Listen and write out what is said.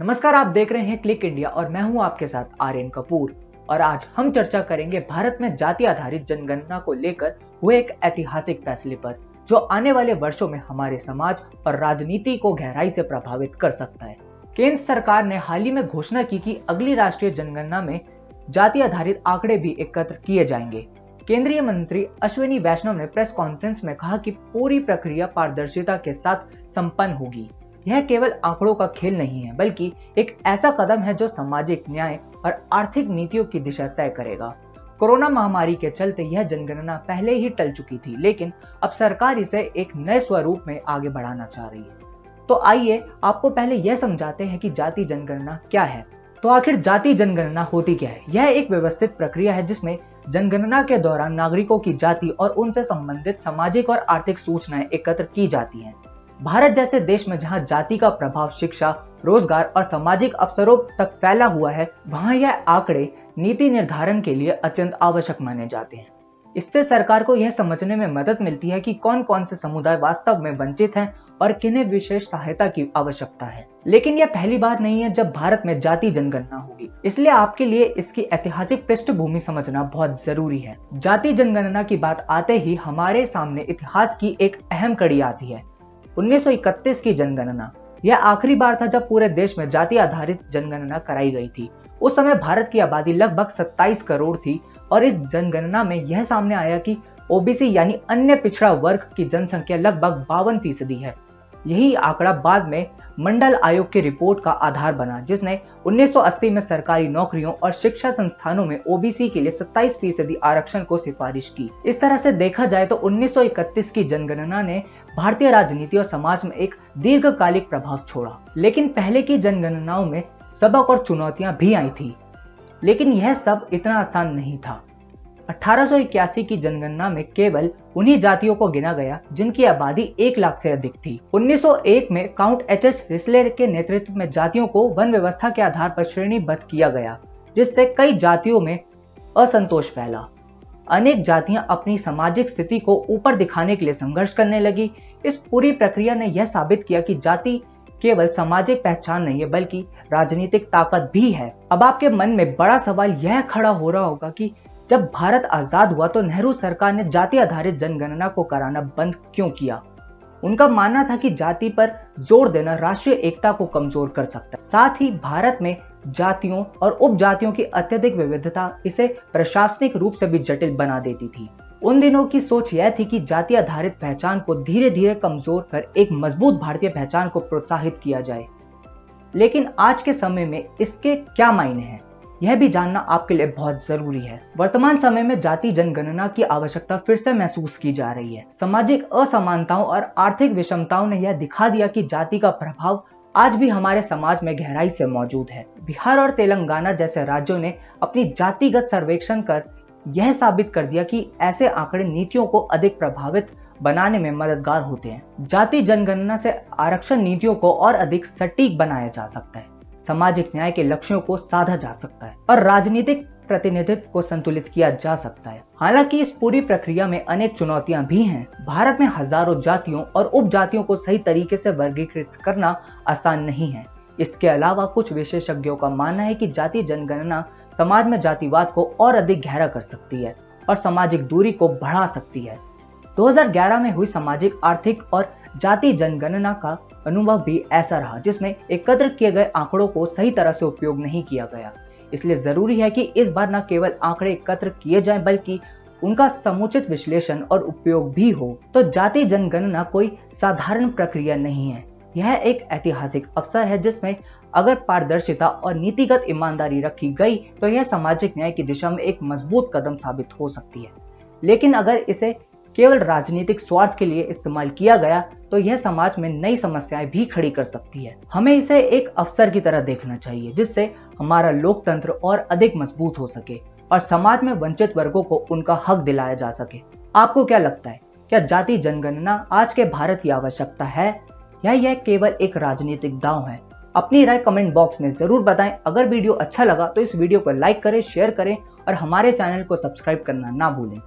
नमस्कार, आप देख रहे हैं क्लिक इंडिया और मैं हूं आपके साथ आर्यन कपूर। और आज हम चर्चा करेंगे भारत में जाति आधारित जनगणना को लेकर हुए एक ऐतिहासिक फैसले पर, जो आने वाले वर्षों में हमारे समाज और राजनीति को गहराई से प्रभावित कर सकता है। केंद्र सरकार ने हाल ही में घोषणा की कि अगली राष्ट्रीय जनगणना में जाति आधारित आंकड़े भी एकत्र किए जाएंगे। केंद्रीय मंत्री अश्विनी वैष्णव ने प्रेस कॉन्फ्रेंस में कहा कि पूरी प्रक्रिया पारदर्शिता के साथ संपन्न होगी। यह केवल आंकड़ों का खेल नहीं है, बल्कि एक ऐसा कदम है जो सामाजिक न्याय और आर्थिक नीतियों की दिशा तय करेगा। कोरोना महामारी के चलते यह जनगणना पहले ही टल चुकी थी, लेकिन अब सरकार इसे एक नए स्वरूप में आगे बढ़ाना चाह रही है। तो आइए आपको पहले यह समझाते हैं कि जाति जनगणना क्या है। तो आखिर जाति जनगणना होती क्या है? यह एक व्यवस्थित प्रक्रिया है जिसमें जनगणना के दौरान नागरिकों की जाति और उनसे संबंधित सामाजिक और आर्थिक सूचनाएं एकत्र की जाती हैं। भारत जैसे देश में जहां जाति का प्रभाव शिक्षा, रोजगार और सामाजिक अवसरों तक फैला हुआ है, वहां यह आंकड़े नीति निर्धारण के लिए अत्यंत आवश्यक माने जाते हैं। इससे सरकार को यह समझने में मदद मिलती है कि कौन कौन से समुदाय वास्तव में वंचित हैं और किन्हें विशेष सहायता की आवश्यकता है। लेकिन यह पहली बार नहीं है जब भारत में जाति जनगणना होगी, इसलिए आपके लिए इसकी ऐतिहासिक पृष्ठभूमि समझना बहुत जरूरी है। जाति जनगणना की बात आते ही हमारे सामने इतिहास की एक अहम कड़ी आती है, 1931 की जनगणना। यह आखिरी बार था जब पूरे देश में जाति आधारित जनगणना कराई गई थी। उस समय भारत की आबादी लगभग 27 करोड़ थी और इस जनगणना में यह सामने आया कि ओबीसी यानी अन्य पिछड़ा वर्ग की जनसंख्या लगभग 52% है। यही आंकड़ा बाद में मंडल आयोग की रिपोर्ट का आधार बना, जिसने 1980 में सरकारी नौकरियों और शिक्षा संस्थानों में ओबीसी के लिए 27% आरक्षण को सिफारिश की। इस तरह से देखा जाए तो 1931 की जनगणना ने भारतीय राजनीति और समाज में एक दीर्घकालिक प्रभाव छोड़ा। लेकिन पहले की जनगणनाओं में सबक और चुनौतियां भी आई थी, लेकिन यह सब इतना आसान नहीं था। 1881 की जनगणना में केवल उन्हीं जातियों को गिना गया जिनकी आबादी 1 लाख से अधिक थी। 1901 में काउंट एच.एस. रिस्ले के नेतृत्व में जातियों को वन व्यवस्था के आधार पर श्रेणीबद्ध किया गया, जिससे कई जातियों में असंतोष फैला। अनेक जातियां अपनी सामाजिक स्थिति को ऊपर दिखाने के लिए संघर्ष करने लगी। इस पूरी प्रक्रिया ने यह साबित किया कि जाति केवल सामाजिक पहचान नहीं है, बल्कि राजनीतिक ताकत भी है। अब आपके मन में बड़ा सवाल यह खड़ा हो रहा होगा कि जब भारत आजाद हुआ तो नेहरू सरकार ने जाति आधारित जनगणना को कराना बंद क्यों किया? उनका मानना था कि जाति पर जोर देना राष्ट्रीय एकता को कमजोर कर सकता है। साथ ही भारत में जातियों और उपजातियों की अत्यधिक विविधता इसे प्रशासनिक रूप से भी जटिल बना देती थी। उन दिनों की सोच यह थी कि जाति आधारित पहचान को धीरे धीरे कमजोर कर एक मजबूत भारतीय पहचान को प्रोत्साहित किया जाए। लेकिन आज के समय में इसके क्या मायने हैं, यह भी जानना आपके लिए बहुत जरूरी है। वर्तमान समय में जाति जनगणना की आवश्यकता फिर से महसूस की जा रही है। सामाजिक असमानताओं और आर्थिक विषमताओं ने यह दिखा दिया कि जाति का प्रभाव आज भी हमारे समाज में गहराई से मौजूद है। बिहार और तेलंगाना जैसे राज्यों ने अपनी जातिगत सर्वेक्षण कर यह साबित कर दिया कि ऐसे आंकड़े नीतियों को अधिक प्रभावित बनाने में मददगार होते हैं। जाति जनगणना से आरक्षण नीतियों को और अधिक सटीक बनाया जा सकता है, सामाजिक न्याय के लक्ष्यों को साधा जा सकता है और राजनीतिक प्रतिनिधित्व को संतुलित किया जा सकता है। हालांकि इस पूरी प्रक्रिया में अनेक चुनौतियां भी हैं। भारत में हजारों जातियों और उपजातियों को सही तरीके से वर्गीकृत करना आसान नहीं है। इसके अलावा कुछ विशेषज्ञों का मानना है कि जाति जनगणना समाज में जातिवाद को और अधिक गहरा कर सकती है और सामाजिक दूरी को बढ़ा सकती है। 2011 में हुई सामाजिक, आर्थिक और जाति जनगणना का अनुभव भी ऐसा रहा, जिसमें एकत्र किए गए आंकड़ों को सही तरह से उपयोग नहीं किया गया। इसलिए जरूरी है कि इस बार न केवल आंकड़े एकत्र किए जाएं, बल्कि उनका समुचित विश्लेषण और उपयोग भी हो। तो जाति जनगणना कोई साधारण प्रक्रिया नहीं है, यह एक ऐतिहासिक अवसर है जिसमें अगर पारदर्शिता और नीतिगत ईमानदारी रखी गई तो यह सामाजिक न्याय की दिशा में एक मजबूत कदम साबित हो सकती है। लेकिन अगर इसे केवल राजनीतिक स्वार्थ के लिए इस्तेमाल किया गया तो यह समाज में नई समस्याएं भी खड़ी कर सकती है। हमें इसे एक अवसर की तरह देखना चाहिए, जिससे हमारा लोकतंत्र और अधिक मजबूत हो सके और समाज में वंचित वर्गों को उनका हक दिलाया जा सके। आपको क्या लगता है, क्या जाति जनगणना आज के भारत की आवश्यकता है या यह केवल एक राजनीतिक दांव है? अपनी राय कमेंट बॉक्स में जरूर बताएं। अगर वीडियो अच्छा लगा तो इस वीडियो को लाइक करें, शेयर करें और हमारे चैनल को सब्सक्राइब करना ना भूलें।